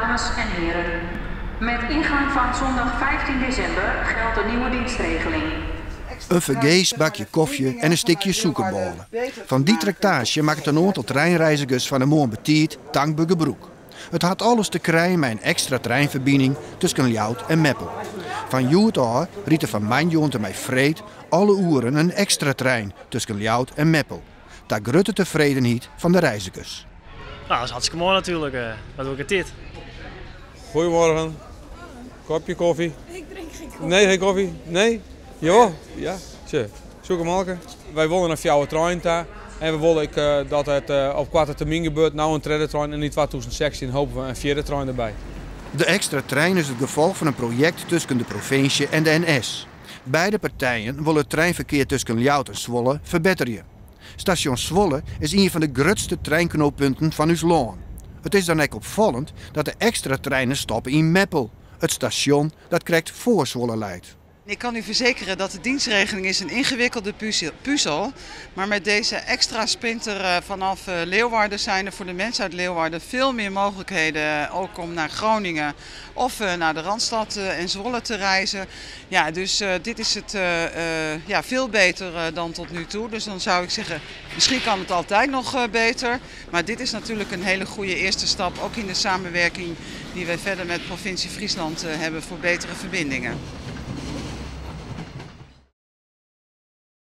Dames en heren, met ingang van zondag 15 december geldt een nieuwe dienstregeling. Een vergees bakje koffie en een stukje suikerbollen. Van die tractage maakt een aantal treinreizigers van de morgen betiert Tankbuggebroek. Het had alles te krijgen met een extra treinverbinding tussen Ljouwert en Meppel. Van Joert af riet er van Manjoen en mij Vreed alle uren een extra trein tussen Ljouwert en Meppel. Ter grote tevredenheid van de reizigers. Nou, dat is hartstikke mooi natuurlijk. Wat doe ik het dit? Goedemorgen. Kopje koffie? Ik drink geen koffie. Nee, geen koffie? Nee? Jawel? Ja. Zoek hem maken. Wij willen een fjouwe trein daar. En we willen dat het op korte termijn gebeurt. Nou een derde trein en in 2016 hopen we een vierde trein erbij. De extra trein is het gevolg van een project tussen de provincie en de NS. Beide partijen willen het treinverkeer tussen Ljouwert en Zwolle verbeteren. Station Zwolle is een van de grootste treinknooppunten van ons land. Het is dan ook opvallend dat de extra treinen stoppen in Meppel. Het station dat krijgt voor Zwolle leidt. Ik kan u verzekeren dat de dienstregeling is een ingewikkelde puzzel. Maar met deze extra sprinter vanaf Leeuwarden zijn er voor de mensen uit Leeuwarden veel meer mogelijkheden. Ook om naar Groningen of naar de Randstad en Zwolle te reizen. Ja, dus dit is het veel beter dan tot nu toe. Dus dan zou ik zeggen, misschien kan het altijd nog beter. Maar dit is natuurlijk een hele goede eerste stap. Ook in de samenwerking die wij verder met provincie Friesland hebben voor betere verbindingen.